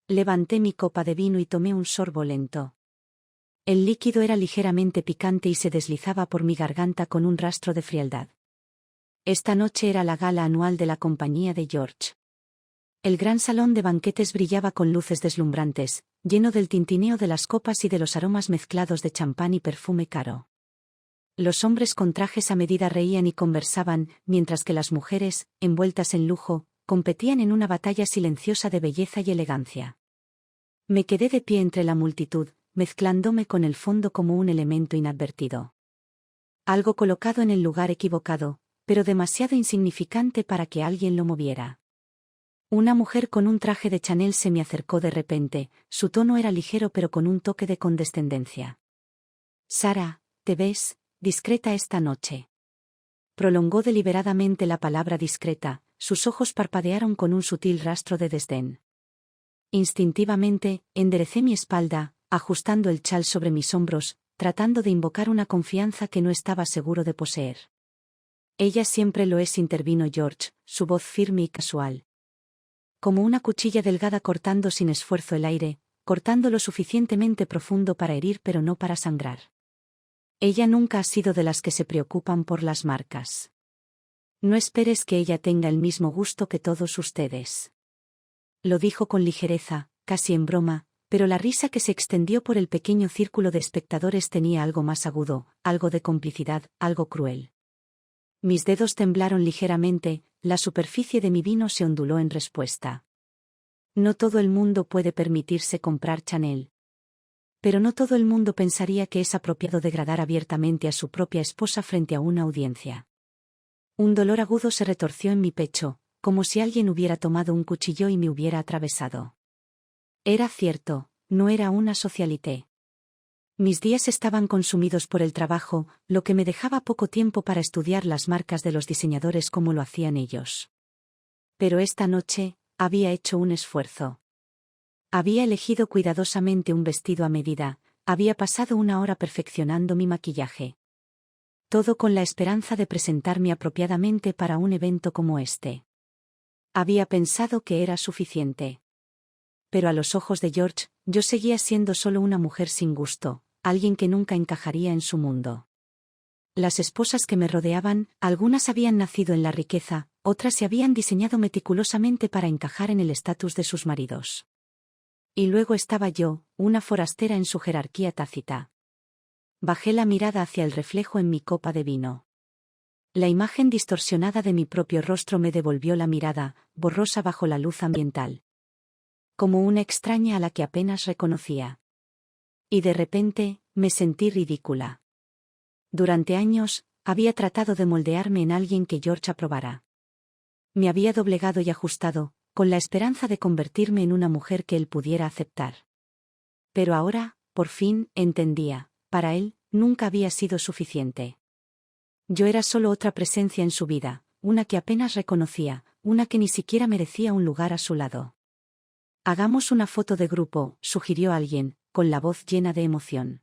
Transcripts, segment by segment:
Levanté mi copa de vino y tomé un sorbo lento. El líquido era ligeramente picante y se deslizaba por mi garganta con un rastro de frialdad. Esta noche era la gala anual de la compañía de George. El gran salón de banquetes brillaba con luces deslumbrantes, lleno del tintineo de las copas y de los aromas mezclados de champán y perfume caro. Los hombres con trajes a medida reían y conversaban, mientras que las mujeres, envueltas en lujo, competían en una batalla silenciosa de belleza y elegancia. Me quedé de pie entre la multitud, mezclándome con el fondo como un elemento inadvertido. Algo colocado en el lugar equivocado, pero demasiado insignificante para que alguien lo moviera. Una mujer con un traje de Chanel se me acercó de repente, su tono era ligero pero con un toque de condescendencia. «Sara, ¿te ves discreta esta noche?». Prolongó deliberadamente la palabra discreta, sus ojos parpadearon con un sutil rastro de desdén. Instintivamente, enderecé mi espalda, ajustando el chal sobre mis hombros, tratando de invocar una confianza que no estaba seguro de poseer. «Ella siempre lo es», intervino George, su voz firme y casual. Como una cuchilla delgada cortando sin esfuerzo el aire, cortando lo suficientemente profundo para herir pero no para sangrar. Ella nunca ha sido de las que se preocupan por las marcas. No esperes que ella tenga el mismo gusto que todos ustedes. Lo dijo con ligereza, casi en broma, pero la risa que se extendió por el pequeño círculo de espectadores tenía algo más agudo, algo de complicidad, algo cruel. Mis dedos temblaron ligeramente, la superficie de mi vino se onduló en respuesta. No todo el mundo puede permitirse comprar Chanel. Pero no todo el mundo pensaría que es apropiado degradar abiertamente a su propia esposa frente a una audiencia. Un dolor agudo se retorció en mi pecho, como si alguien hubiera tomado un cuchillo y me hubiera atravesado. Era cierto, no era una socialité. Mis días estaban consumidos por el trabajo, lo que me dejaba poco tiempo para estudiar las marcas de los diseñadores como lo hacían ellos. Pero esta noche, había hecho un esfuerzo. Había elegido cuidadosamente un vestido a medida, había pasado una hora perfeccionando mi maquillaje. Todo con la esperanza de presentarme apropiadamente para un evento como este. Había pensado que era suficiente. Pero a los ojos de George, yo seguía siendo solo una mujer sin gusto, alguien que nunca encajaría en su mundo. Las esposas que me rodeaban, algunas habían nacido en la riqueza, otras se habían diseñado meticulosamente para encajar en el estatus de sus maridos. Y luego estaba yo, una forastera en su jerarquía tácita. Bajé la mirada hacia el reflejo en mi copa de vino. La imagen distorsionada de mi propio rostro me devolvió la mirada, borrosa bajo la luz ambiental. Como una extraña a la que apenas reconocía. Y de repente, me sentí ridícula. Durante años, había tratado de moldearme en alguien que George aprobara. Me había doblegado y ajustado, con la esperanza de convertirme en una mujer que él pudiera aceptar. Pero ahora, por fin, entendía, para él, nunca había sido suficiente. Yo era solo otra presencia en su vida, una que apenas reconocía, una que ni siquiera merecía un lugar a su lado. «Hagamos una foto de grupo», sugirió alguien, con la voz llena de emoción.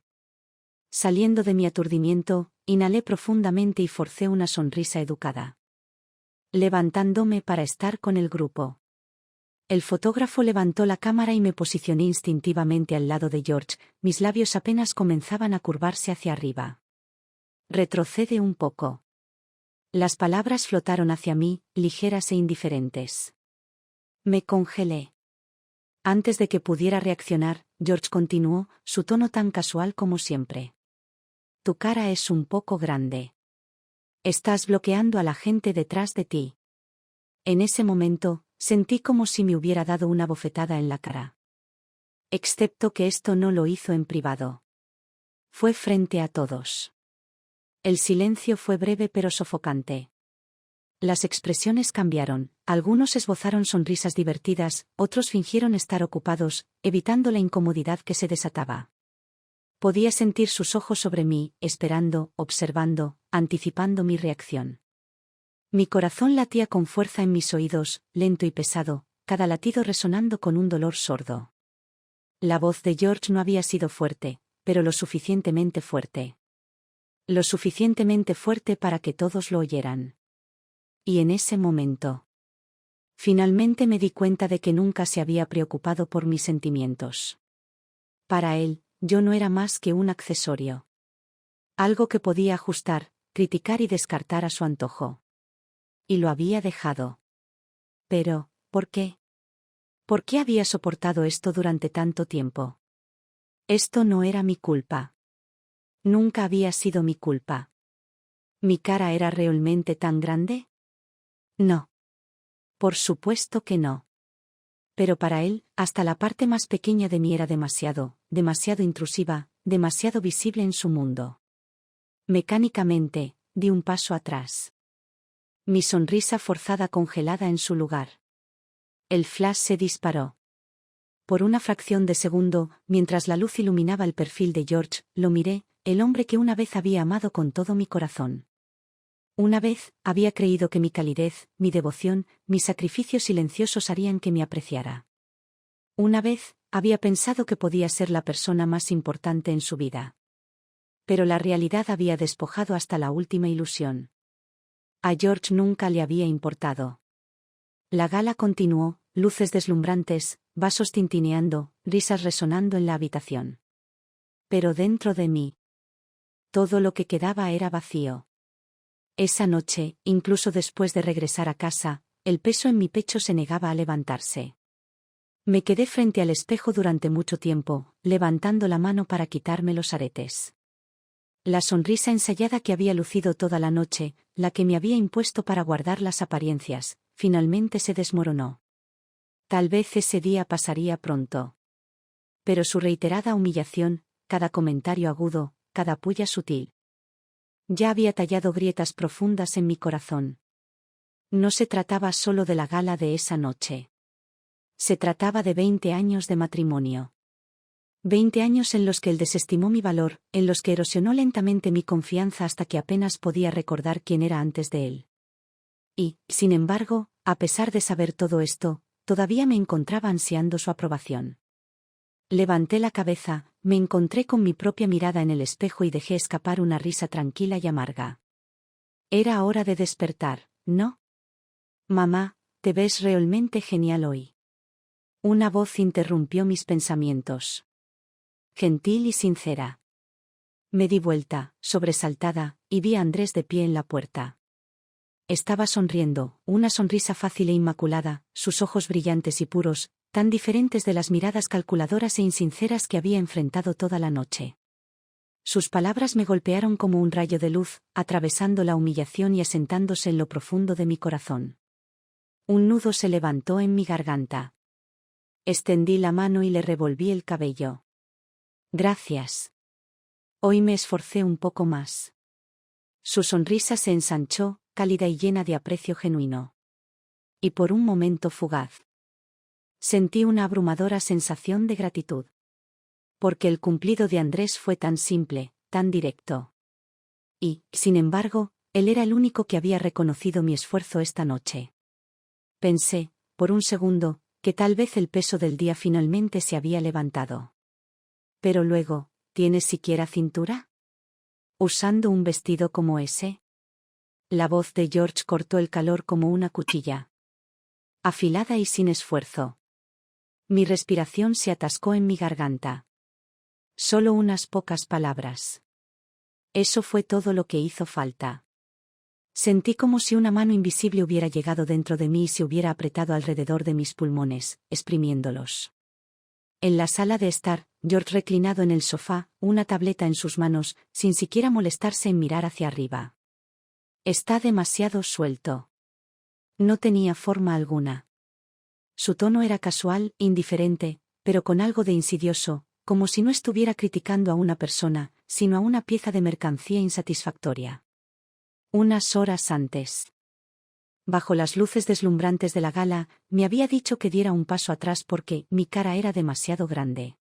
Saliendo de mi aturdimiento, inhalé profundamente y forcé una sonrisa educada. Levantándome para estar con el grupo. El fotógrafo levantó la cámara y me posicioné instintivamente al lado de George, mis labios apenas comenzaban a curvarse hacia arriba. «Retrocede un poco». Las palabras flotaron hacia mí, ligeras e indiferentes. Me congelé. Antes de que pudiera reaccionar, George continuó, su tono tan casual como siempre. «Tu cara es un poco grande. Estás bloqueando a la gente detrás de ti». En ese momento, sentí como si me hubiera dado una bofetada en la cara. Excepto que esto no lo hizo en privado. Fue frente a todos. El silencio fue breve pero sofocante. Las expresiones cambiaron, algunos esbozaron sonrisas divertidas, otros fingieron estar ocupados, evitando la incomodidad que se desataba. Podía sentir sus ojos sobre mí, esperando, observando, anticipando mi reacción. Mi corazón latía con fuerza en mis oídos, lento y pesado, cada latido resonando con un dolor sordo. La voz de George no había sido fuerte, pero lo suficientemente fuerte. Lo suficientemente fuerte para que todos lo oyeran. Y en ese momento, Finalmente me di cuenta de que nunca se había preocupado por mis sentimientos. Para él, yo no era más que un accesorio. Algo que podía ajustar, criticar y descartar a su antojo. Y lo había dejado. Pero, ¿por qué? ¿Por qué había soportado esto durante tanto tiempo? Esto no era mi culpa. Nunca había sido mi culpa. ¿Mi cara era realmente tan grande? No. Por supuesto que no. Pero para él, hasta la parte más pequeña de mí era demasiado intrusiva, demasiado visible en su mundo. Mecánicamente, di un paso atrás. Mi sonrisa forzada congelada en su lugar. El flash se disparó. Por una fracción de segundo, mientras la luz iluminaba el perfil de George, lo miré, el hombre que una vez había amado con todo mi corazón. Una vez, había creído que mi calidez, mi devoción, mis sacrificios silenciosos harían que me apreciara. Una vez, había pensado que podía ser la persona más importante en su vida. Pero la realidad había despojado hasta la última ilusión. A George nunca le había importado. La gala continuó, luces deslumbrantes, vasos tintineando, risas resonando en la habitación. Pero dentro de mí, todo lo que quedaba era vacío. Esa noche, incluso después de regresar a casa, el peso en mi pecho se negaba a levantarse. Me quedé frente al espejo durante mucho tiempo, levantando la mano para quitarme los aretes. La sonrisa ensayada que había lucido toda la noche, la que me había impuesto para guardar las apariencias, finalmente se desmoronó. Tal vez ese día pasaría pronto. Pero su reiterada humillación, cada comentario agudo, cada puya sutil, ya había tallado grietas profundas en mi corazón. No se trataba solo de la gala de esa noche. Se trataba de 20 años de matrimonio. 20 años en los que él desestimó mi valor, en los que erosionó lentamente mi confianza hasta que apenas podía recordar quién era antes de él. Y, sin embargo, a pesar de saber todo esto, todavía me encontraba ansiando su aprobación. Levanté la cabeza, me encontré con mi propia mirada en el espejo y dejé escapar una risa tranquila y amarga. Era hora de despertar, ¿no? Mamá, te ves realmente genial hoy. Una voz interrumpió mis pensamientos. Gentil y sincera. Me di vuelta, sobresaltada, y vi a Andrés de pie en la puerta. Estaba sonriendo, una sonrisa fácil e inmaculada, sus ojos brillantes y puros, tan diferentes de las miradas calculadoras e insinceras que había enfrentado toda la noche. Sus palabras me golpearon como un rayo de luz, atravesando la humillación y asentándose en lo profundo de mi corazón. Un nudo se levantó en mi garganta. Extendí la mano y le revolví el cabello. Gracias. Hoy me esforcé un poco más. Su sonrisa se ensanchó, cálida y llena de aprecio genuino. Y por un momento fugaz, sentí una abrumadora sensación de gratitud. Porque el cumplido de Andrés fue tan simple, tan directo. Y, sin embargo, él era el único que había reconocido mi esfuerzo esta noche. Pensé, por un segundo, que tal vez el peso del día finalmente se había levantado. Pero luego, ¿tienes siquiera cintura? ¿Usando un vestido como ese? La voz de George cortó el calor como una cuchilla. Afilada y sin esfuerzo. Mi respiración se atascó en mi garganta. Solo unas pocas palabras. Eso fue todo lo que hizo falta. Sentí como si una mano invisible hubiera llegado dentro de mí y se hubiera apretado alrededor de mis pulmones, exprimiéndolos. En la sala de estar, George reclinado en el sofá, una tableta en sus manos, sin siquiera molestarse en mirar hacia arriba. Está demasiado suelto. No tenía forma alguna. Su tono era casual, indiferente, pero con algo de insidioso, como si no estuviera criticando a una persona, sino a una pieza de mercancía insatisfactoria. Unas horas antes, bajo las luces deslumbrantes de la gala, me había dicho que diera un paso atrás porque mi cara era demasiado grande.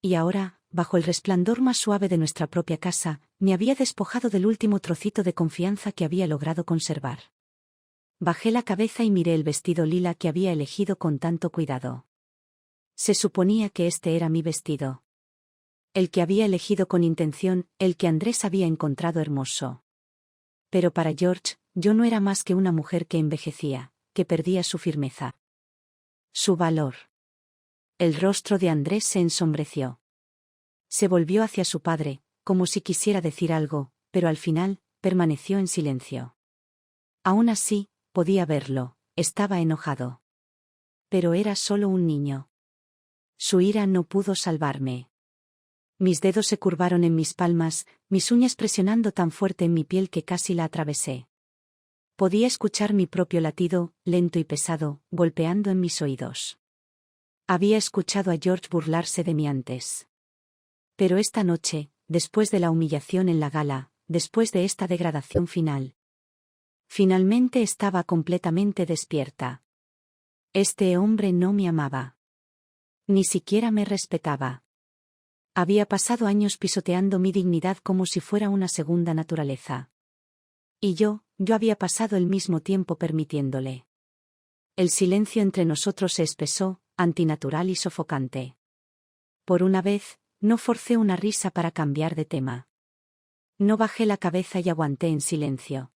Y ahora, bajo el resplandor más suave de nuestra propia casa, me había despojado del último trocito de confianza que había logrado conservar. Bajé la cabeza y miré el vestido lila que había elegido con tanto cuidado. Se suponía que este era mi vestido. El que había elegido con intención, el que Andrés había encontrado hermoso. Pero para George, yo no era más que una mujer que envejecía, que perdía su firmeza. Su valor. El rostro de Andrés se ensombreció. Se volvió hacia su padre, como si quisiera decir algo, pero al final, permaneció en silencio. Aún así, podía verlo, estaba enojado. Pero era solo un niño. Su ira no pudo salvarme. Mis dedos se curvaron en mis palmas, mis uñas presionando tan fuerte en mi piel que casi la atravesé. Podía escuchar mi propio latido, lento y pesado, golpeando en mis oídos. Había escuchado a George burlarse de mí antes. Pero esta noche, después de la humillación en la gala, después de esta degradación final, finalmente estaba completamente despierta. Este hombre no me amaba. Ni siquiera me respetaba. Había pasado años pisoteando mi dignidad como si fuera una segunda naturaleza. Y yo había pasado el mismo tiempo permitiéndole. El silencio entre nosotros se espesó, antinatural y sofocante. Por una vez, no forcé una risa para cambiar de tema. No bajé la cabeza y aguanté en silencio.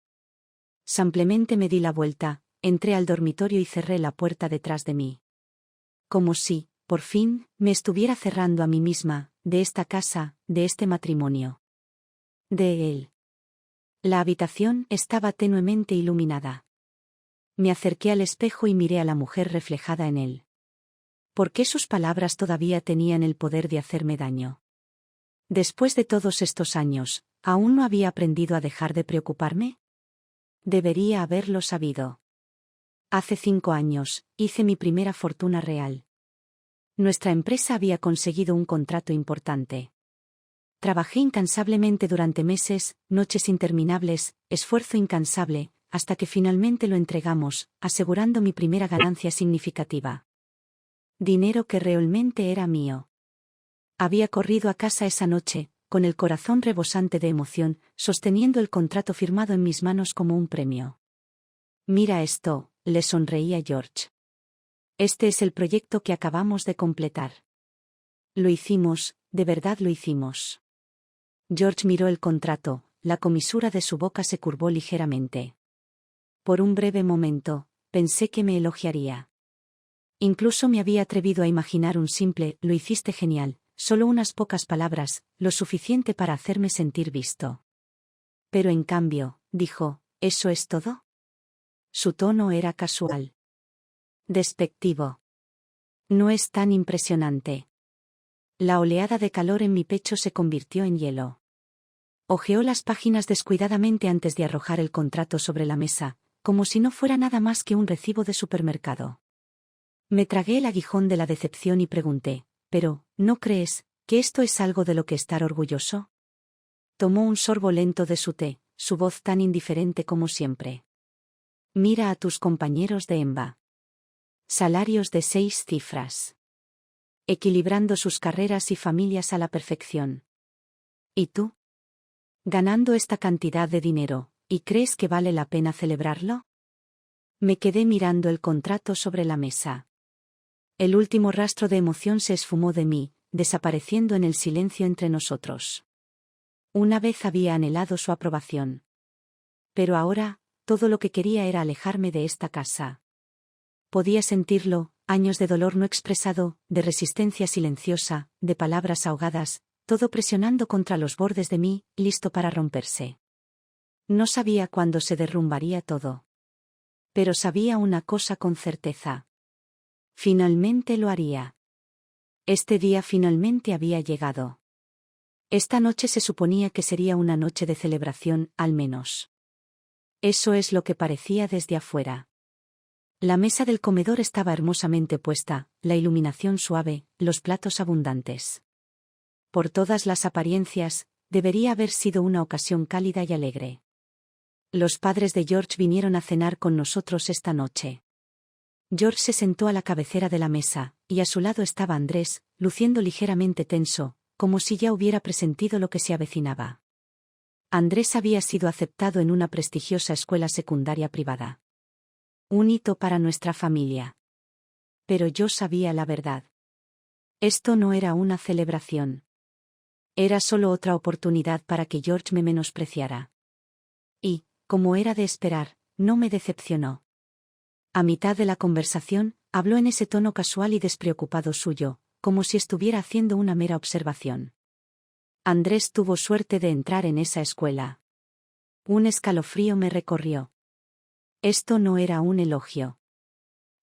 Simplemente me di la vuelta, entré al dormitorio y cerré la puerta detrás de mí. Como si, por fin, me estuviera cerrando a mí misma, de esta casa, de este matrimonio. De él. La habitación estaba tenuemente iluminada. Me acerqué al espejo y miré a la mujer reflejada en él. ¿Por qué sus palabras todavía tenían el poder de hacerme daño? Después de todos estos años, ¿aún no había aprendido a dejar de preocuparme? Debería haberlo sabido. Hace 5 años, hice mi primera fortuna real. Nuestra empresa había conseguido un contrato importante. Trabajé incansablemente durante meses, noches interminables, esfuerzo incansable, hasta que finalmente lo entregamos, asegurando mi primera ganancia significativa. Dinero que realmente era mío. Había corrido a casa esa noche, con el corazón rebosante de emoción, sosteniendo el contrato firmado en mis manos como un premio. Mira esto, le sonreí a George. Este es el proyecto que acabamos de completar. Lo hicimos, de verdad lo hicimos. George miró el contrato, la comisura de su boca se curvó ligeramente. Por un breve momento, pensé que me elogiaría. Incluso me había atrevido a imaginar un simple, lo hiciste genial, solo unas pocas palabras, lo suficiente para hacerme sentir visto. Pero en cambio, dijo, ¿eso es todo? Su tono era casual. Despectivo. No es tan impresionante. La oleada de calor en mi pecho se convirtió en hielo. Hojeó las páginas descuidadamente antes de arrojar el contrato sobre la mesa, como si no fuera nada más que un recibo de supermercado. Me tragué el aguijón de la decepción y pregunté, ¿pero, no crees, que esto es algo de lo que estar orgulloso? Tomó un sorbo lento de su té, su voz tan indiferente como siempre. Mira a tus compañeros de EMBA. Salarios de 6 cifras. Equilibrando sus carreras y familias a la perfección. ¿Y tú? Ganando esta cantidad de dinero, ¿y crees que vale la pena celebrarlo? Me quedé mirando el contrato sobre la mesa. El último rastro de emoción se esfumó de mí, desapareciendo en el silencio entre nosotros. Una vez había anhelado su aprobación. Pero ahora, todo lo que quería era alejarme de esta casa. Podía sentirlo, años de dolor no expresado, de resistencia silenciosa, de palabras ahogadas, todo presionando contra los bordes de mí, listo para romperse. No sabía cuándo se derrumbaría todo. Pero sabía una cosa con certeza. Finalmente lo haría. Este día finalmente había llegado. Esta noche se suponía que sería una noche de celebración, al menos. Eso es lo que parecía desde afuera. La mesa del comedor estaba hermosamente puesta, la iluminación suave, los platos abundantes. Por todas las apariencias, debería haber sido una ocasión cálida y alegre. Los padres de George vinieron a cenar con nosotros esta noche. George se sentó a la cabecera de la mesa, y a su lado estaba Andrés, luciendo ligeramente tenso, como si ya hubiera presentido lo que se avecinaba. Andrés había sido aceptado en una prestigiosa escuela secundaria privada. Un hito para nuestra familia. Pero yo sabía la verdad. Esto no era una celebración. Era solo otra oportunidad para que George me menospreciara. Y, como era de esperar, no me decepcionó. A mitad de la conversación, habló en ese tono casual y despreocupado suyo, como si estuviera haciendo una mera observación. Andrés tuvo suerte de entrar en esa escuela. Un escalofrío me recorrió. Esto no era un elogio.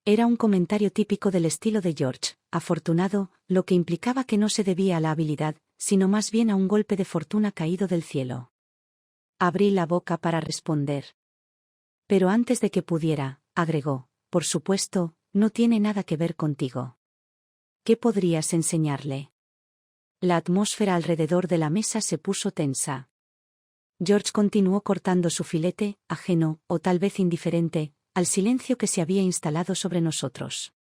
Era un comentario típico del estilo de George, afortunado, lo que implicaba que no se debía a la habilidad, sino más bien a un golpe de fortuna caído del cielo. Abrí la boca para responder. Pero antes de que pudiera, agregó, por supuesto, no tiene nada que ver contigo. ¿Qué podrías enseñarle? La atmósfera alrededor de la mesa se puso tensa. George continuó cortando su filete, ajeno, o tal vez indiferente, al silencio que se había instalado sobre nosotros.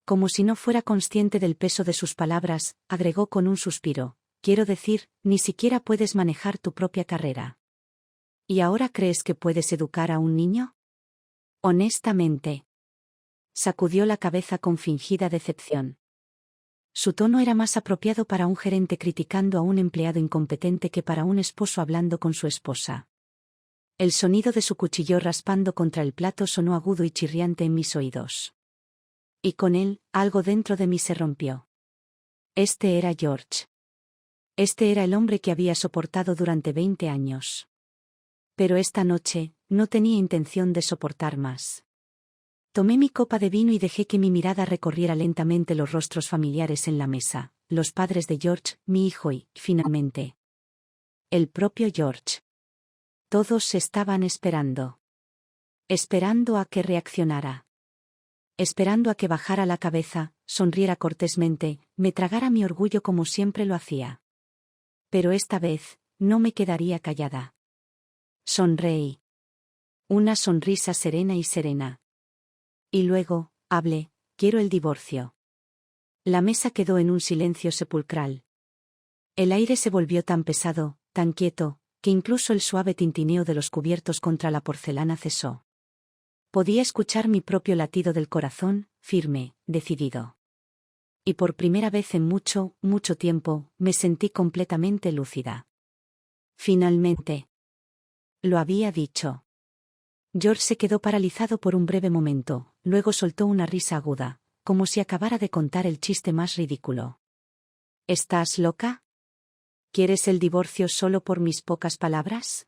Como si no fuera consciente del peso de sus palabras, agregó con un suspiro, quiero decir, ni siquiera puedes manejar tu propia carrera. ¿Y ahora crees que puedes educar a un niño? Honestamente. Sacudió la cabeza con fingida decepción. Su tono era más apropiado para un gerente criticando a un empleado incompetente que para un esposo hablando con su esposa. El sonido de su cuchillo raspando contra el plato sonó agudo y chirriante en mis oídos. Y con él, algo dentro de mí se rompió. Este era George. Este era el hombre que había soportado durante 20 años. Pero esta noche, no tenía intención de soportar más. Tomé mi copa de vino y dejé que mi mirada recorriera lentamente los rostros familiares en la mesa, los padres de George, mi hijo y, finalmente, el propio George. Todos estaban esperando. Esperando a que reaccionara. Esperando a que bajara la cabeza, sonriera cortésmente, me tragara mi orgullo como siempre lo hacía. Pero esta vez, no me quedaría callada. Sonreí. Una sonrisa serena y serena. Y luego, hablé, quiero el divorcio. La mesa quedó en un silencio sepulcral. El aire se volvió tan pesado, tan quieto, que incluso el suave tintineo de los cubiertos contra la porcelana cesó. Podía escuchar mi propio latido del corazón, firme, decidido. Y por primera vez en mucho, mucho tiempo, me sentí completamente lúcida. Finalmente. Lo había dicho. George se quedó paralizado por un breve momento, luego soltó una risa aguda, como si acabara de contar el chiste más ridículo. ¿Estás loca? ¿Quieres el divorcio solo por mis pocas palabras?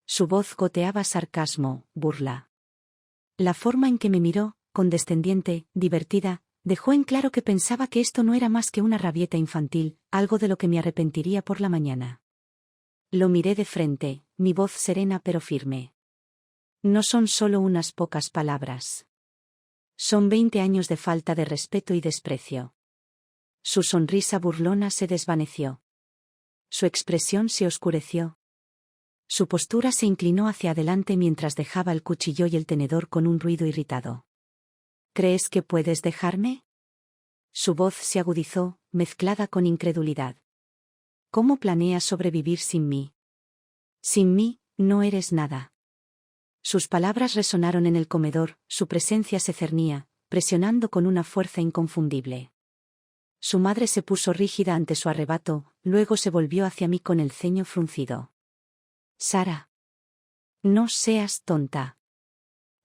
Su voz goteaba sarcasmo, burla. La forma en que me miró, condescendiente, divertida, dejó en claro que pensaba que esto no era más que una rabieta infantil, algo de lo que me arrepentiría por la mañana. Lo miré de frente, mi voz serena pero firme. No son solo unas pocas palabras. Son 20 años de falta de respeto y desprecio. Su sonrisa burlona se desvaneció. Su expresión se oscureció. Su postura se inclinó hacia adelante mientras dejaba el cuchillo y el tenedor con un ruido irritado. ¿Crees que puedes dejarme? Su voz se agudizó, mezclada con incredulidad. ¿Cómo planeas sobrevivir sin mí? Sin mí, no eres nada. Sus palabras resonaron en el comedor, su presencia se cernía, presionando con una fuerza inconfundible. Su madre se puso rígida ante su arrebato, luego se volvió hacia mí con el ceño fruncido. Sara. No seas tonta.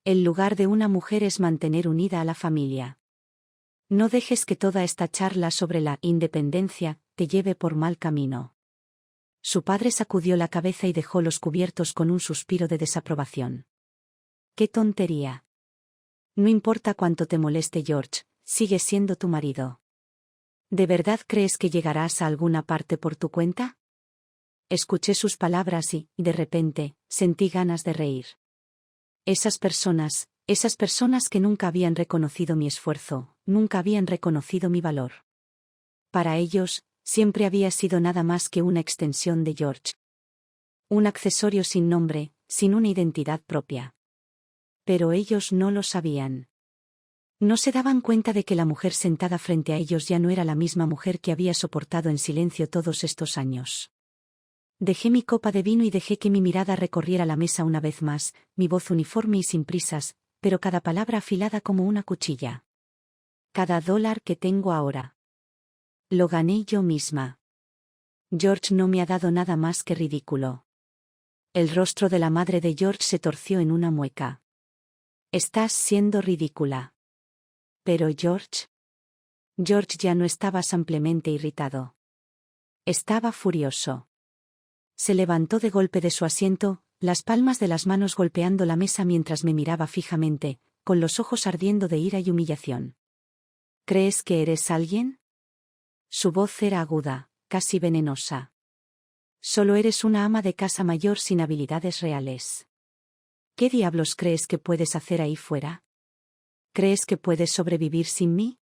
El lugar de una mujer es mantener unida a la familia. No dejes que toda esta charla sobre la independencia te lleve por mal camino. Su padre sacudió la cabeza y dejó los cubiertos con un suspiro de desaprobación. ¡Qué tontería! No importa cuánto te moleste George, sigue siendo tu marido. ¿De verdad crees que llegarás a alguna parte por tu cuenta? Escuché sus palabras y, de repente, sentí ganas de reír. Esas personas que nunca habían reconocido mi esfuerzo, nunca habían reconocido mi valor. Para ellos, siempre había sido nada más que una extensión de George. Un accesorio sin nombre, sin una identidad propia. Pero ellos no lo sabían. No se daban cuenta de que la mujer sentada frente a ellos ya no era la misma mujer que había soportado en silencio todos estos años. Dejé mi copa de vino y dejé que mi mirada recorriera la mesa una vez más, mi voz uniforme y sin prisas, pero cada palabra afilada como una cuchilla. Cada dólar que tengo ahora. Lo gané yo misma. George no me ha dado nada más que ridículo. El rostro de la madre de George se torció en una mueca. Estás siendo ridícula. Pero George. George ya no estaba simplemente irritado. Estaba furioso. Se levantó de golpe de su asiento, las palmas de las manos golpeando la mesa mientras me miraba fijamente, con los ojos ardiendo de ira y humillación. ¿Crees que eres alguien? Su voz era aguda, casi venenosa. Solo eres una ama de casa mayor sin habilidades reales. ¿Qué diablos crees que puedes hacer ahí fuera? ¿Crees que puedes sobrevivir sin mí?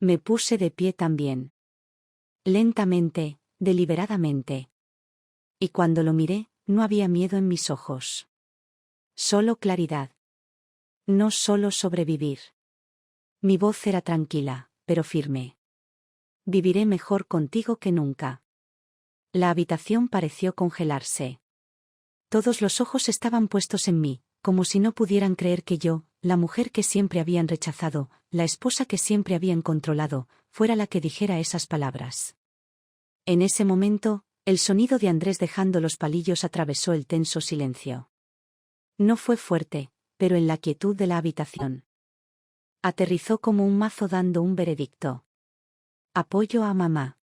Me puse de pie también. Lentamente, deliberadamente. Y cuando lo miré, no había miedo en mis ojos. Solo claridad. No solo sobrevivir. Mi voz era tranquila, pero firme. Viviré mejor contigo que nunca. La habitación pareció congelarse. Todos los ojos estaban puestos en mí, como si no pudieran creer que yo, la mujer que siempre habían rechazado, la esposa que siempre habían controlado, fuera la que dijera esas palabras. En ese momento, el sonido de Andrés dejando los palillos atravesó el tenso silencio. No fue fuerte, pero en la quietud de la habitación. Aterrizó como un mazo dando un veredicto. Apoyo a mamá.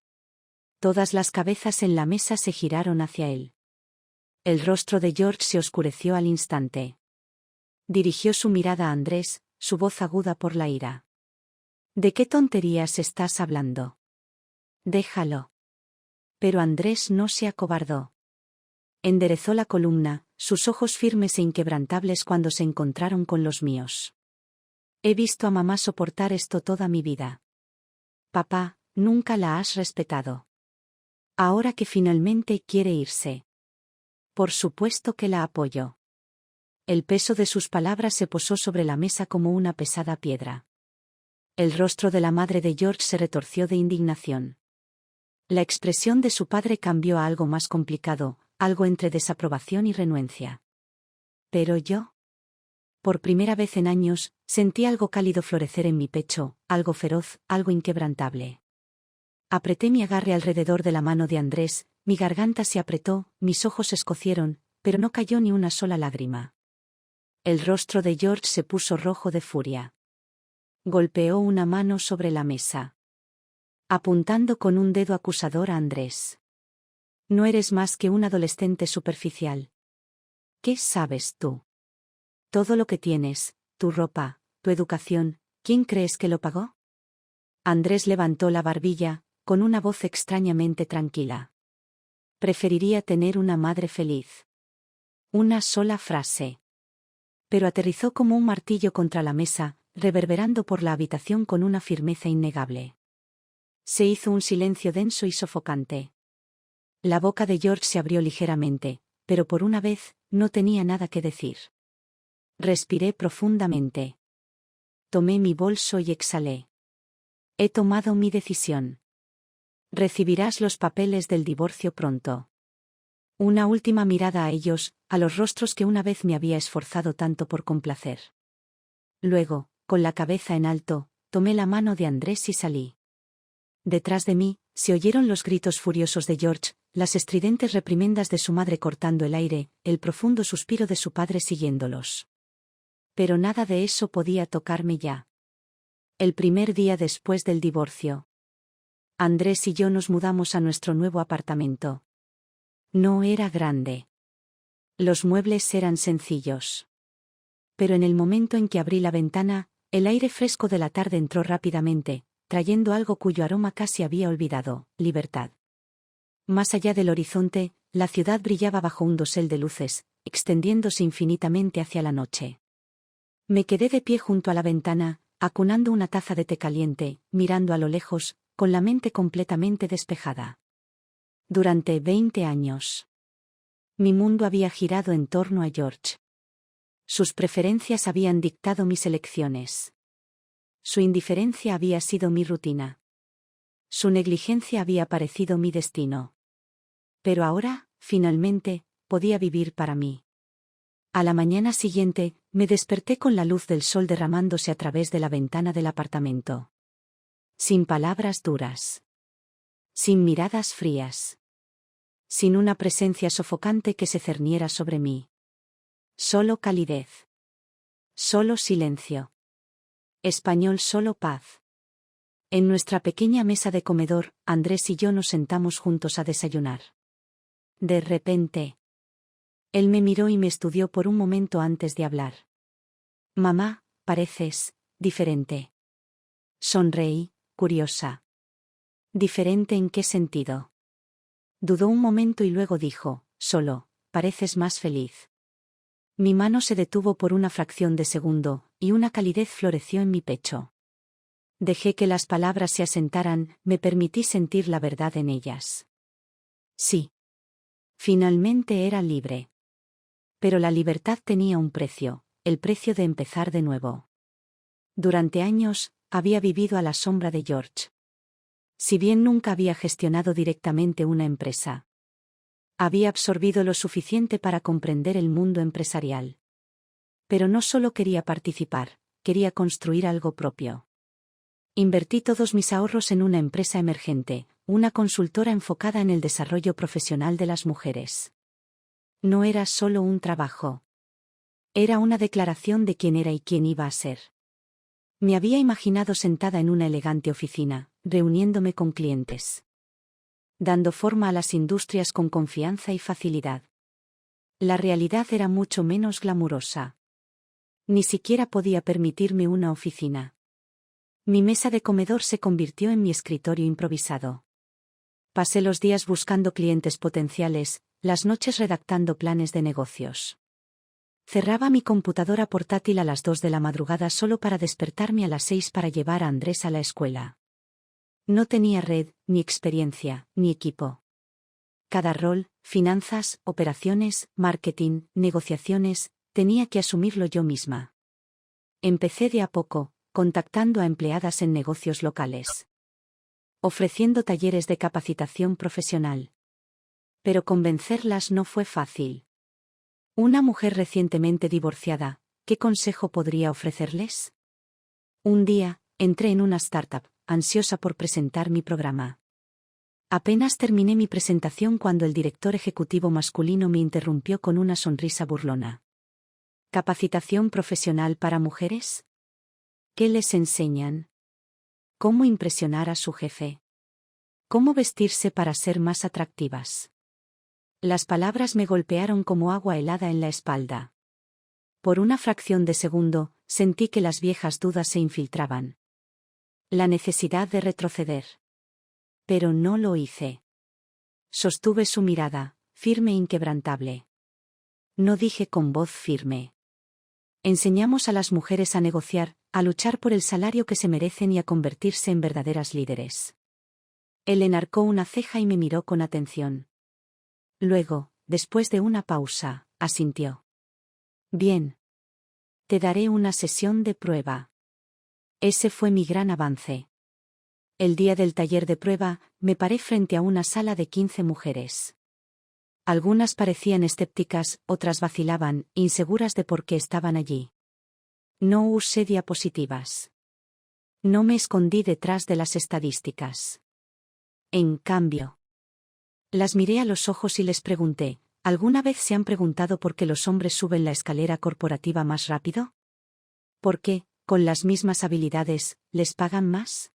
Todas las cabezas en la mesa se giraron hacia él. El rostro de George se oscureció al instante. Dirigió su mirada a Andrés, su voz aguda por la ira. ¿De qué tonterías estás hablando? Déjalo. Pero Andrés no se acobardó. Enderezó la columna, sus ojos firmes e inquebrantables cuando se encontraron con los míos. He visto a mamá soportar esto toda mi vida. Papá, nunca la has respetado. Ahora que finalmente quiere irse. Por supuesto que la apoyo. El peso de sus palabras se posó sobre la mesa como una pesada piedra. El rostro de la madre de George se retorció de indignación. La expresión de su padre cambió a algo más complicado, algo entre desaprobación y renuencia. Pero yo. Por primera vez en años, sentí algo cálido florecer en mi pecho, algo feroz, algo inquebrantable. Apreté mi agarre alrededor de la mano de Andrés, mi garganta se apretó, mis ojos se escocieron, pero no cayó ni una sola lágrima. El rostro de George se puso rojo de furia. Golpeó una mano sobre la mesa, apuntando con un dedo acusador a Andrés. No eres más que un adolescente superficial. ¿Qué sabes tú? Todo lo que tienes, tu ropa, tu educación, ¿quién crees que lo pagó? Andrés levantó la barbilla, con una voz extrañamente tranquila. Preferiría tener una madre feliz. Una sola frase. Pero aterrizó como un martillo contra la mesa, reverberando por la habitación con una firmeza innegable. Se hizo un silencio denso y sofocante. La boca de George se abrió ligeramente, pero por una vez, no tenía nada que decir. Respiré profundamente. Tomé mi bolso y exhalé. He tomado mi decisión. Recibirás los papeles del divorcio pronto. Una última mirada a ellos, a los rostros que una vez me había esforzado tanto por complacer. Luego, con la cabeza en alto, tomé la mano de Andrés y salí. Detrás de mí, se oyeron los gritos furiosos de George, las estridentes reprimendas de su madre cortando el aire, el profundo suspiro de su padre siguiéndolos. Pero nada de eso podía tocarme ya. El primer día después del divorcio. Andrés y yo nos mudamos a nuestro nuevo apartamento. No era grande. Los muebles eran sencillos. Pero en el momento en que abrí la ventana, el aire fresco de la tarde entró rápidamente, trayendo algo cuyo aroma casi había olvidado: libertad. Más allá del horizonte, la ciudad brillaba bajo un dosel de luces, extendiéndose infinitamente hacia la noche. Me quedé de pie junto a la ventana, acunando una taza de té caliente, mirando a lo lejos, con la mente completamente despejada. Durante 20 años. Mi mundo había girado en torno a George. Sus preferencias habían dictado mis elecciones. Su indiferencia había sido mi rutina. Su negligencia había parecido mi destino. Pero ahora, finalmente, podía vivir para mí. A la mañana siguiente, me desperté con la luz del sol derramándose a través de la ventana del apartamento. Sin palabras duras. Sin miradas frías. Sin una presencia sofocante que se cerniera sobre mí. Solo calidez. Solo silencio. Español, solo paz. En nuestra pequeña mesa de comedor, Andrés y yo nos sentamos juntos a desayunar. De repente, él me miró y me estudió por un momento antes de hablar. Mamá, pareces diferente. Sonreí, curiosa. ¿Diferente en qué sentido? Dudó un momento y luego dijo, solo, pareces más feliz. Mi mano se detuvo por una fracción de segundo, y una calidez floreció en mi pecho. Dejé que las palabras se asentaran, me permití sentir la verdad en ellas. Sí. Finalmente era libre. Pero la libertad tenía un precio, el precio de empezar de nuevo. Durante años, había vivido a la sombra de George. Si bien nunca había gestionado directamente una empresa, había absorbido lo suficiente para comprender el mundo empresarial. Pero no solo quería participar, quería construir algo propio. Invertí todos mis ahorros en una empresa emergente, una consultora enfocada en el desarrollo profesional de las mujeres. No era solo un trabajo. Era una declaración de quién era y quién iba a ser. Me había imaginado sentada en una elegante oficina, reuniéndome con clientes, dando forma a las industrias con confianza y facilidad. La realidad era mucho menos glamurosa. Ni siquiera podía permitirme una oficina. Mi mesa de comedor se convirtió en mi escritorio improvisado. Pasé los días buscando clientes potenciales, las noches redactando planes de negocios. Cerraba mi computadora portátil a las 2 de la madrugada solo para despertarme a las 6 para llevar a Andrés a la escuela. No tenía red, ni experiencia, ni equipo. Cada rol, finanzas, operaciones, marketing, negociaciones, tenía que asumirlo yo misma. Empecé de a poco, contactando a empleadas en negocios locales, ofreciendo talleres de capacitación profesional. Pero convencerlas no fue fácil. Una mujer recientemente divorciada, ¿qué consejo podría ofrecerles? Un día, entré en una startup, ansiosa por presentar mi programa. Apenas terminé mi presentación cuando el director ejecutivo masculino me interrumpió con una sonrisa burlona. ¿Capacitación profesional para mujeres? ¿Qué les enseñan? ¿Cómo impresionar a su jefe? ¿Cómo vestirse para ser más atractivas? Las palabras me golpearon como agua helada en la espalda. Por una fracción de segundo, sentí que las viejas dudas se infiltraban. La necesidad de retroceder. Pero no lo hice. Sostuve su mirada, firme e inquebrantable. No dije con voz firme. Enseñamos a las mujeres a negociar, a luchar por el salario que se merecen y a convertirse en verdaderas líderes. Él enarcó una ceja y me miró con atención. Luego, después de una pausa, asintió. Bien. Te daré una sesión de prueba. Ese fue mi gran avance. El día del taller de prueba, me paré frente a una sala de 15 mujeres. Algunas parecían escépticas, otras vacilaban, inseguras de por qué estaban allí. No usé diapositivas. No me escondí detrás de las estadísticas. En cambio, las miré a los ojos y les pregunté, ¿alguna vez se han preguntado por qué los hombres suben la escalera corporativa más rápido? ¿Por qué, con las mismas habilidades, les pagan más?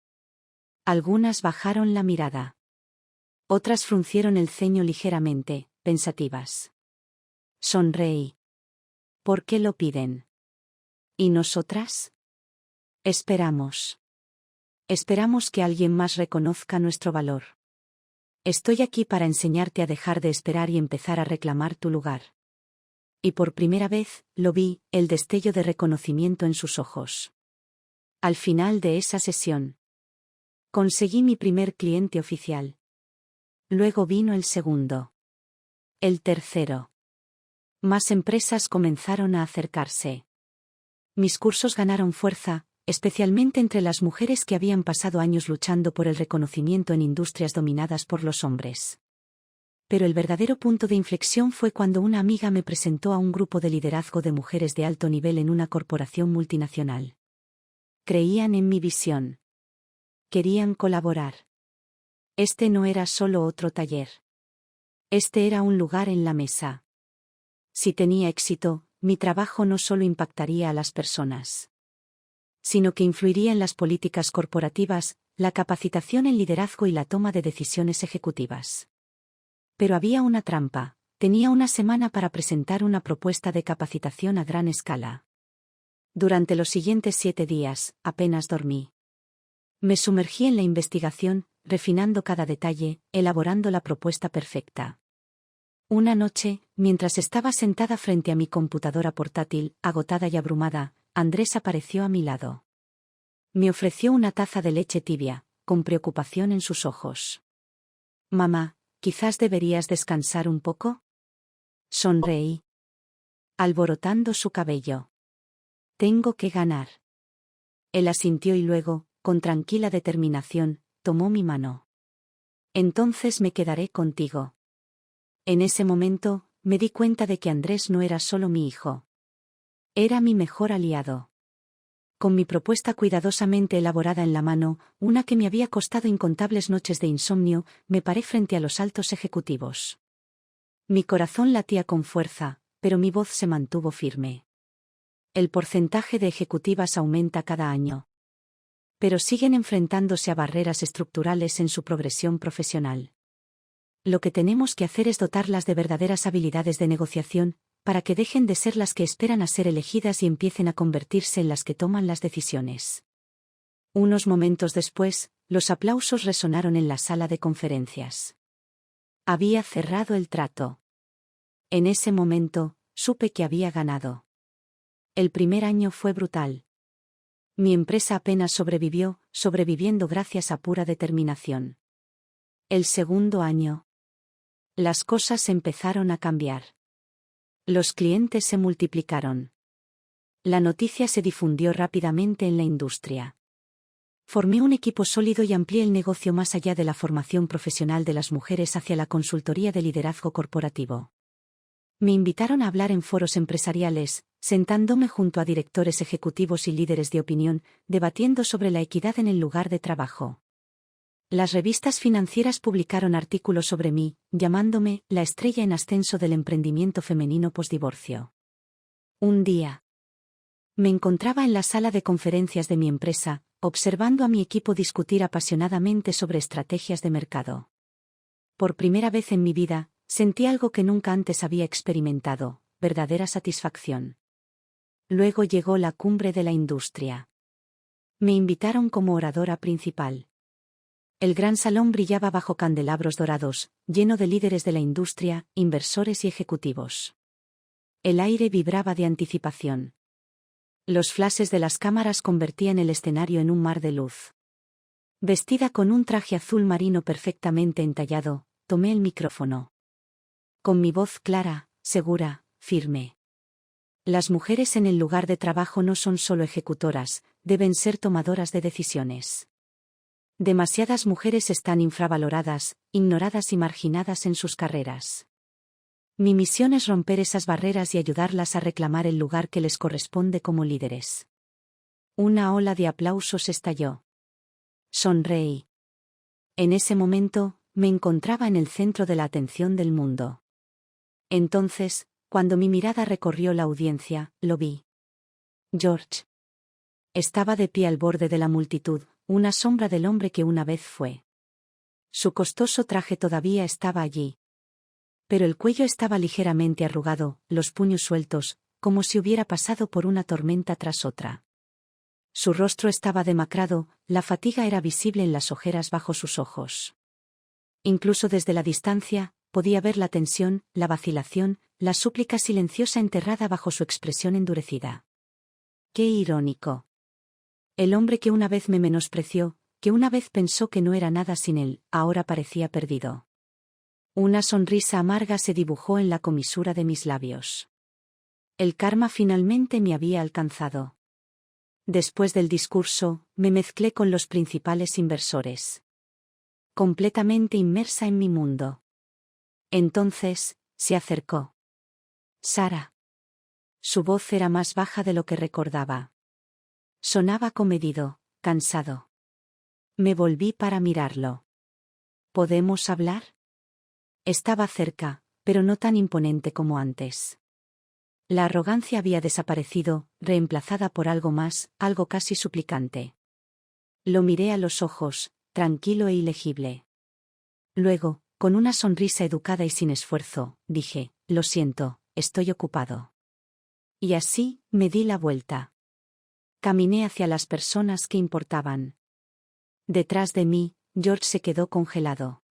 Algunas bajaron la mirada. Otras fruncieron el ceño ligeramente, pensativas. Sonreí. ¿Por qué lo piden? ¿Y nosotras? Esperamos. Esperamos que alguien más reconozca nuestro valor. Estoy aquí para enseñarte a dejar de esperar y empezar a reclamar tu lugar. Y por primera vez, lo vi, el destello de reconocimiento en sus ojos. Al final de esa sesión, conseguí mi primer cliente oficial. Luego vino el segundo. El tercero. Más empresas comenzaron a acercarse. Mis cursos ganaron fuerza, especialmente entre las mujeres que habían pasado años luchando por el reconocimiento en industrias dominadas por los hombres. Pero el verdadero punto de inflexión fue cuando una amiga me presentó a un grupo de liderazgo de mujeres de alto nivel en una corporación multinacional. Creían en mi visión. Querían colaborar. Este no era solo otro taller. Este era un lugar en la mesa. Si tenía éxito, mi trabajo no solo impactaría a las personas, sino que influiría en las políticas corporativas, la capacitación en liderazgo y la toma de decisiones ejecutivas. Pero había una trampa: tenía una semana para presentar una propuesta de capacitación a gran escala. Durante los siguientes 7 días, apenas dormí. Me sumergí en la investigación, refinando cada detalle, elaborando la propuesta perfecta. Una noche, mientras estaba sentada frente a mi computadora portátil, agotada y abrumada, Andrés apareció a mi lado. Me ofreció una taza de leche tibia, con preocupación en sus ojos. «Mamá, quizás deberías descansar un poco». Sonreí, alborotando su cabello. «Tengo que ganar». Él asintió y luego, con tranquila determinación, tomó mi mano. «Entonces me quedaré contigo». En ese momento, me di cuenta de que Andrés no era solo mi hijo. Era mi mejor aliado. Con mi propuesta cuidadosamente elaborada en la mano, una que me había costado incontables noches de insomnio, me paré frente a los altos ejecutivos. Mi corazón latía con fuerza, pero mi voz se mantuvo firme. El porcentaje de ejecutivas aumenta cada año, pero siguen enfrentándose a barreras estructurales en su progresión profesional. Lo que tenemos que hacer es dotarlas de verdaderas habilidades de negociación, para que dejen de ser las que esperan a ser elegidas y empiecen a convertirse en las que toman las decisiones. Unos momentos después, los aplausos resonaron en la sala de conferencias. Había cerrado el trato. En ese momento, supe que había ganado. El primer año fue brutal. Mi empresa apenas sobrevivió, sobreviviendo gracias a pura determinación. El segundo año, las cosas empezaron a cambiar. Los clientes se multiplicaron. La noticia se difundió rápidamente en la industria. Formé un equipo sólido y amplié el negocio más allá de la formación profesional de las mujeres hacia la consultoría de liderazgo corporativo. Me invitaron a hablar en foros empresariales, sentándome junto a directores ejecutivos y líderes de opinión, debatiendo sobre la equidad en el lugar de trabajo. Las revistas financieras publicaron artículos sobre mí, llamándome la estrella en ascenso del emprendimiento femenino posdivorcio. Un día, me encontraba en la sala de conferencias de mi empresa, observando a mi equipo discutir apasionadamente sobre estrategias de mercado. Por primera vez en mi vida, sentí algo que nunca antes había experimentado: verdadera satisfacción. Luego llegó la cumbre de la industria. Me invitaron como oradora principal. El gran salón brillaba bajo candelabros dorados, lleno de líderes de la industria, inversores y ejecutivos. El aire vibraba de anticipación. Los flashes de las cámaras convertían el escenario en un mar de luz. Vestida con un traje azul marino perfectamente entallado, tomé el micrófono. Con mi voz clara, segura, firme. Las mujeres en el lugar de trabajo no son solo ejecutoras, deben ser tomadoras de decisiones. Demasiadas mujeres están infravaloradas, ignoradas y marginadas en sus carreras. Mi misión es romper esas barreras y ayudarlas a reclamar el lugar que les corresponde como líderes. Una ola de aplausos estalló. Sonreí. En ese momento, me encontraba en el centro de la atención del mundo. Entonces, cuando mi mirada recorrió la audiencia, lo vi. George. Estaba de pie al borde de la multitud, una sombra del hombre que una vez fue. Su costoso traje todavía estaba allí. Pero el cuello estaba ligeramente arrugado, los puños sueltos, como si hubiera pasado por una tormenta tras otra. Su rostro estaba demacrado, la fatiga era visible en las ojeras bajo sus ojos. Incluso desde la distancia, podía ver la tensión, la vacilación, la súplica silenciosa enterrada bajo su expresión endurecida. Qué irónico. El hombre que una vez me menospreció, que una vez pensó que no era nada sin él, ahora parecía perdido. Una sonrisa amarga se dibujó en la comisura de mis labios. El karma finalmente me había alcanzado. Después del discurso, me mezclé con los principales inversores. Completamente inmersa en mi mundo. Entonces, se acercó. Sara. Su voz era más baja de lo que recordaba. Sonaba comedido, cansado. Me volví para mirarlo. ¿Podemos hablar? Estaba cerca, pero no tan imponente como antes. La arrogancia había desaparecido, reemplazada por algo más, algo casi suplicante. Lo miré a los ojos, tranquilo e ilegible. Luego, con una sonrisa educada y sin esfuerzo, dije, lo siento, estoy ocupado. Y así, me di la vuelta. Caminé hacia las personas que importaban. Detrás de mí, George se quedó congelado.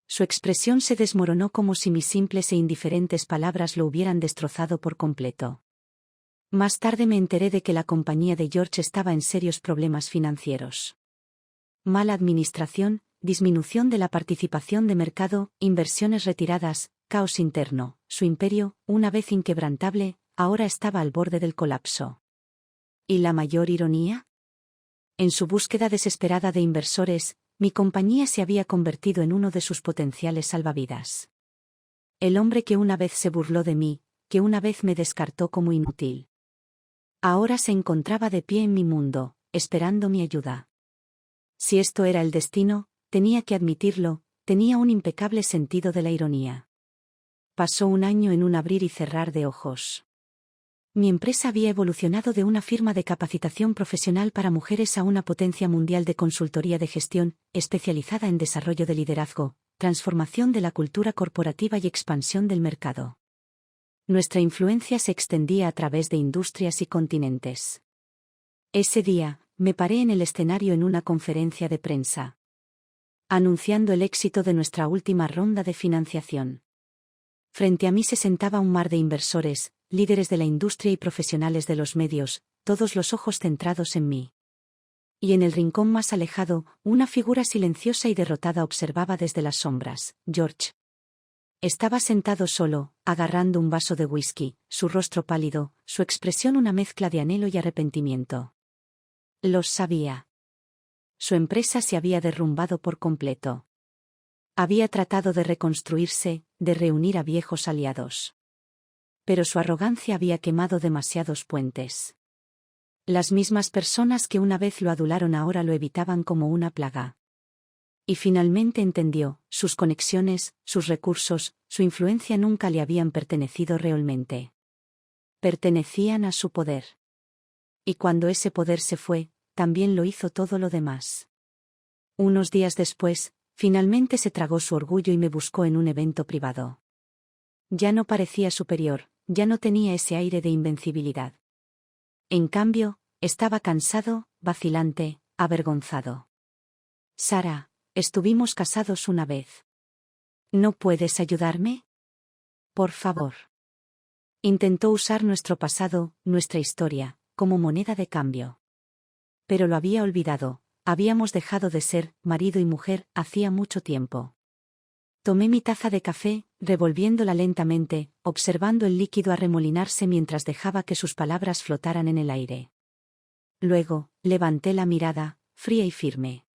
Su expresión se desmoronó como si mis simples e indiferentes palabras lo hubieran destrozado por completo. Más tarde me enteré de que la compañía de George estaba en serios problemas financieros. Mala administración, disminución de la participación de mercado, inversiones retiradas, caos interno. Su imperio, una vez inquebrantable, ahora estaba al borde del colapso. ¿Y la mayor ironía? En su búsqueda desesperada de inversores, mi compañía se había convertido en uno de sus potenciales salvavidas. El hombre que una vez se burló de mí, que una vez me descartó como inútil. Ahora se encontraba de pie en mi mundo, esperando mi ayuda. Si esto era el destino, tenía que admitirlo, tenía un impecable sentido de la ironía. Pasó un año en un abrir y cerrar de ojos. Mi empresa había evolucionado de una firma de capacitación profesional para mujeres a una potencia mundial de consultoría de gestión, especializada en desarrollo de liderazgo, transformación de la cultura corporativa y expansión del mercado. Nuestra influencia se extendía a través de industrias y continentes. Ese día, me paré en el escenario en una conferencia de prensa, anunciando el éxito de nuestra última ronda de financiación. Frente a mí se sentaba un mar de inversores, líderes de la industria y profesionales de los medios, todos los ojos centrados en mí. Y en el rincón más alejado, una figura silenciosa y derrotada observaba desde las sombras, George. Estaba sentado solo, agarrando un vaso de whisky, su rostro pálido, su expresión una mezcla de anhelo y arrepentimiento. Los sabía. Su empresa se había derrumbado por completo. Había tratado de reconstruirse, de reunir a viejos aliados. Pero su arrogancia había quemado demasiados puentes. Las mismas personas que una vez lo adularon ahora lo evitaban como una plaga. Y finalmente entendió, sus conexiones, sus recursos, su influencia nunca le habían pertenecido realmente. Pertenecían a su poder. Y cuando ese poder se fue, también lo hizo todo lo demás. Unos días después, finalmente se tragó su orgullo y me buscó en un evento privado. Ya no parecía superior, ya no tenía ese aire de invencibilidad. En cambio, estaba cansado, vacilante, avergonzado. Sara, estuvimos casados una vez. ¿No puedes ayudarme? Por favor. Intentó usar nuestro pasado, nuestra historia, como moneda de cambio. Pero lo había olvidado, habíamos dejado de ser marido y mujer hacía mucho tiempo. Tomé mi taza de café, revolviéndola lentamente, observando el líquido arremolinarse mientras dejaba que sus palabras flotaran en el aire. Luego, levanté la mirada, fría y firme.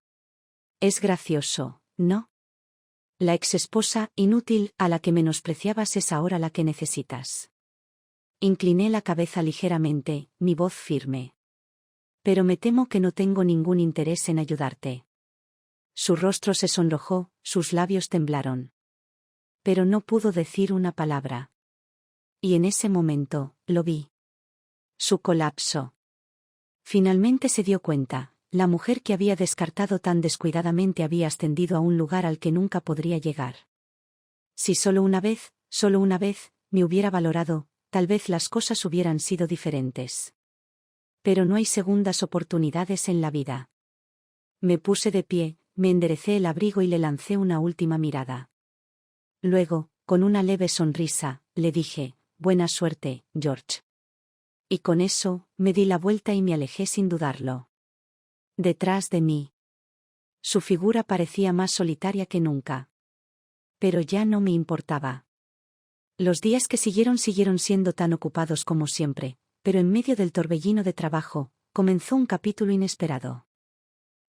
Es gracioso, ¿no? La exesposa, inútil, a la que menospreciabas es ahora la que necesitas. Incliné la cabeza ligeramente, mi voz firme. Pero me temo que no tengo ningún interés en ayudarte. Su rostro se sonrojó, sus labios temblaron. Pero no pudo decir una palabra. Y en ese momento, lo vi. Su colapso. Finalmente se dio cuenta, la mujer que había descartado tan descuidadamente había ascendido a un lugar al que nunca podría llegar. Si solo una vez, me hubiera valorado, tal vez las cosas hubieran sido diferentes. Pero no hay segundas oportunidades en la vida. Me puse de pie, me enderecé el abrigo y le lancé una última mirada. Luego, con una leve sonrisa, le dije, buena suerte, George. Y con eso, me di la vuelta y me alejé sin dudarlo. Detrás de mí. Su figura parecía más solitaria que nunca. Pero ya no me importaba. Los días que siguieron siendo tan ocupados como siempre, pero en medio del torbellino de trabajo, comenzó un capítulo inesperado.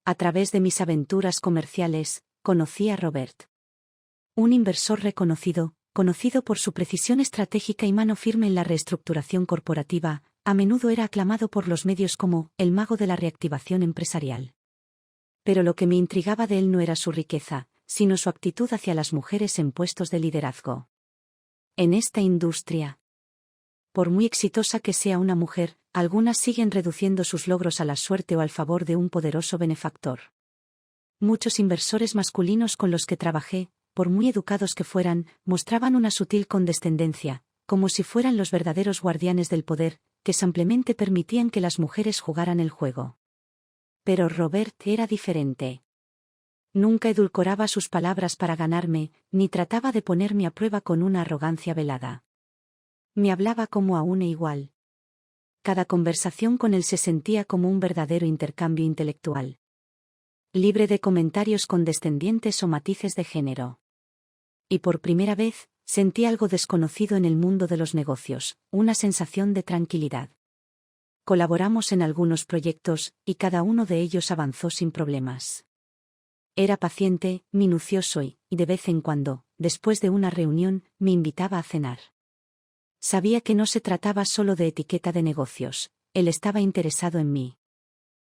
A través de mis aventuras comerciales, conocí a Robert. Un inversor reconocido, conocido por su precisión estratégica y mano firme en la reestructuración corporativa, a menudo era aclamado por los medios como el mago de la reactivación empresarial. Pero lo que me intrigaba de él no era su riqueza, sino su actitud hacia las mujeres en puestos de liderazgo. En esta industria, Por muy exitosa que sea una mujer, algunas siguen reduciendo sus logros a la suerte o al favor de un poderoso benefactor. Muchos inversores masculinos con los que trabajé, por muy educados que fueran, mostraban una sutil condescendencia, como si fueran los verdaderos guardianes del poder, que simplemente permitían que las mujeres jugaran el juego. Pero Robert era diferente. Nunca edulcoraba sus palabras para ganarme, ni trataba de ponerme a prueba con una arrogancia velada. Me hablaba como a una igual. Cada conversación con él se sentía como un verdadero intercambio intelectual. Libre de comentarios condescendientes o matices de género. Y por primera vez, sentí algo desconocido en el mundo de los negocios, una sensación de tranquilidad. Colaboramos en algunos proyectos, y cada uno de ellos avanzó sin problemas. Era paciente, minucioso y, de vez en cuando, después de una reunión, me invitaba a cenar. Sabía que no se trataba solo de etiqueta de negocios, él estaba interesado en mí.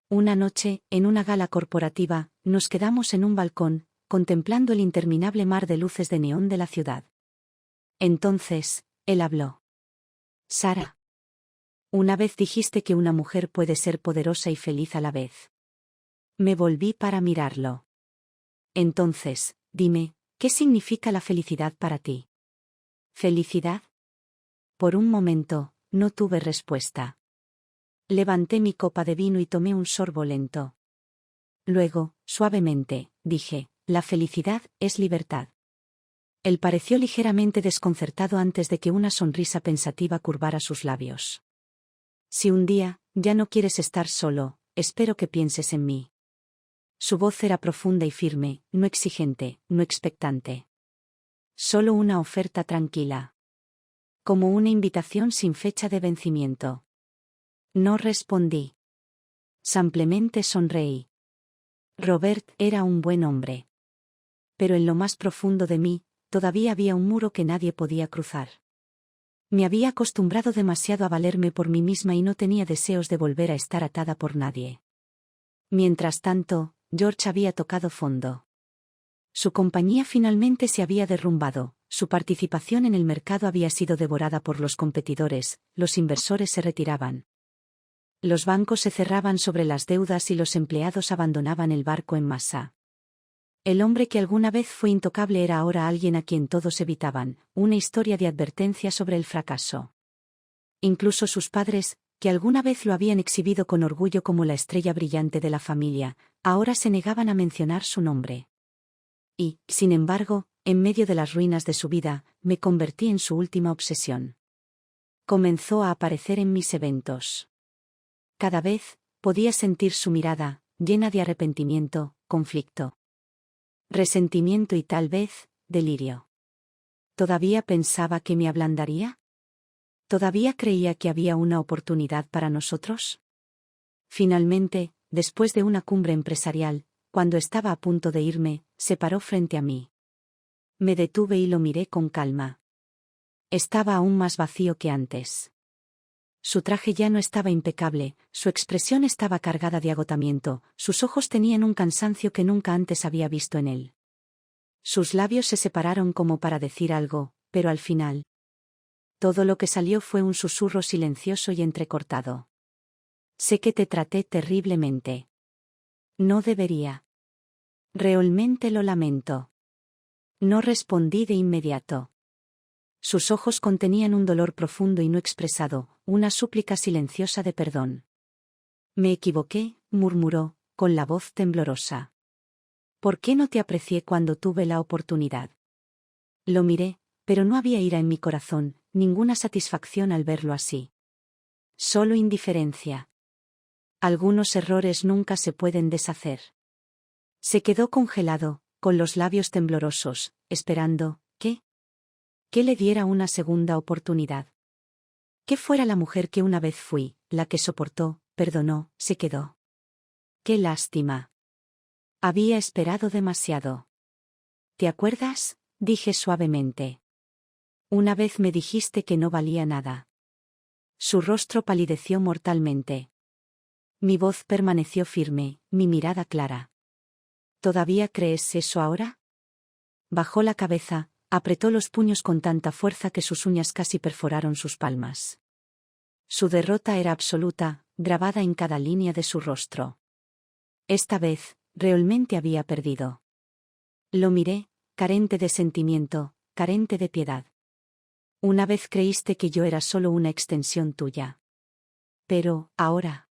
Una noche, en una gala corporativa, nos quedamos en un balcón, contemplando el interminable mar de luces de neón de la ciudad. Entonces, él habló. Sara. Una vez dijiste que una mujer puede ser poderosa y feliz a la vez. Me volví para mirarlo. Entonces, dime, ¿qué significa la felicidad para ti? ¿Felicidad? Por un momento, no tuve respuesta. Levanté mi copa de vino y tomé un sorbo lento. Luego, suavemente, dije, la felicidad es libertad. Él pareció ligeramente desconcertado antes de que una sonrisa pensativa curvara sus labios. Si un día, ya no quieres estar solo, espero que pienses en mí. Su voz era profunda y firme, no exigente, no expectante. Solo una oferta tranquila. Como una invitación sin fecha de vencimiento. No respondí. Simplemente sonreí. Robert era un buen hombre. Pero en lo más profundo de mí, todavía había un muro que nadie podía cruzar. Me había acostumbrado demasiado a valerme por mí misma y no tenía deseos de volver a estar atada por nadie. Mientras tanto, George había tocado fondo. Su compañía finalmente se había derrumbado, su participación en el mercado había sido devorada por los competidores, los inversores se retiraban. Los bancos se cerraban sobre las deudas y los empleados abandonaban el barco en masa. El hombre que alguna vez fue intocable era ahora alguien a quien todos evitaban, una historia de advertencia sobre el fracaso. Incluso sus padres, que alguna vez lo habían exhibido con orgullo como la estrella brillante de la familia, ahora se negaban a mencionar su nombre. Y, sin embargo, en medio de las ruinas de su vida, me convertí en su última obsesión. Comenzó a aparecer en mis eventos. Cada vez, podía sentir su mirada, llena de arrepentimiento, conflicto. Resentimiento y tal vez, delirio. ¿Todavía pensaba que me ablandaría? ¿Todavía creía que había una oportunidad para nosotros? Finalmente, después de una cumbre empresarial, cuando estaba a punto de irme, se paró frente a mí. Me detuve y lo miré con calma. Estaba aún más vacío que antes. Su traje ya no estaba impecable, su expresión estaba cargada de agotamiento, sus ojos tenían un cansancio que nunca antes había visto en él. Sus labios se separaron como para decir algo, pero al final, todo lo que salió fue un susurro silencioso y entrecortado. Sé que te traté terriblemente. No debería. Realmente lo lamento. No respondí de inmediato. Sus ojos contenían un dolor profundo y no expresado, una súplica silenciosa de perdón. Me equivoqué, murmuró, con la voz temblorosa. ¿Por qué no te aprecié cuando tuve la oportunidad? Lo miré, pero no había ira en mi corazón, ninguna satisfacción al verlo así. Solo indiferencia. Algunos errores nunca se pueden deshacer. Se quedó congelado, con los labios temblorosos, esperando, que le diera una segunda oportunidad. Que fuera la mujer que una vez fui, la que soportó, perdonó, se quedó. ¡Qué lástima! Había esperado demasiado. ¿Te acuerdas?, dije suavemente. Una vez me dijiste que no valía nada. Su rostro palideció mortalmente. Mi voz permaneció firme, mi mirada clara. ¿Todavía crees eso ahora? Bajó la cabeza, apretó los puños con tanta fuerza que sus uñas casi perforaron sus palmas. Su derrota era absoluta, grabada en cada línea de su rostro. Esta vez, realmente había perdido. Lo miré, carente de sentimiento, carente de piedad. Una vez creíste que yo era solo una extensión tuya. Pero, ahora.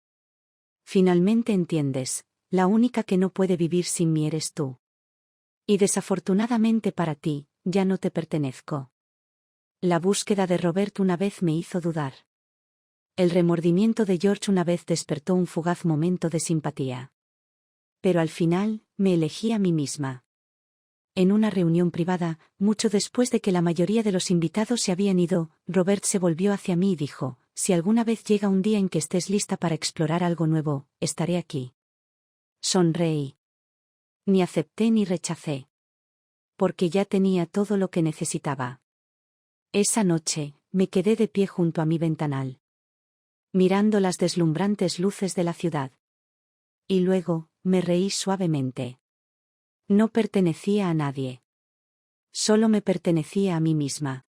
Finalmente entiendes, la única que no puede vivir sin mí eres tú. Y desafortunadamente para ti, ya no te pertenezco. La búsqueda de Robert una vez me hizo dudar. El remordimiento de George una vez despertó un fugaz momento de simpatía. Pero al final, me elegí a mí misma. En una reunión privada, mucho después de que la mayoría de los invitados se habían ido, Robert se volvió hacia mí y dijo: si alguna vez llega un día en que estés lista para explorar algo nuevo, estaré aquí. Sonreí. Ni acepté ni rechacé. Porque ya tenía todo lo que necesitaba. Esa noche, me quedé de pie junto a mi ventanal, mirando las deslumbrantes luces de la ciudad. Y luego, me reí suavemente. No pertenecía a nadie. Solo me pertenecía a mí misma.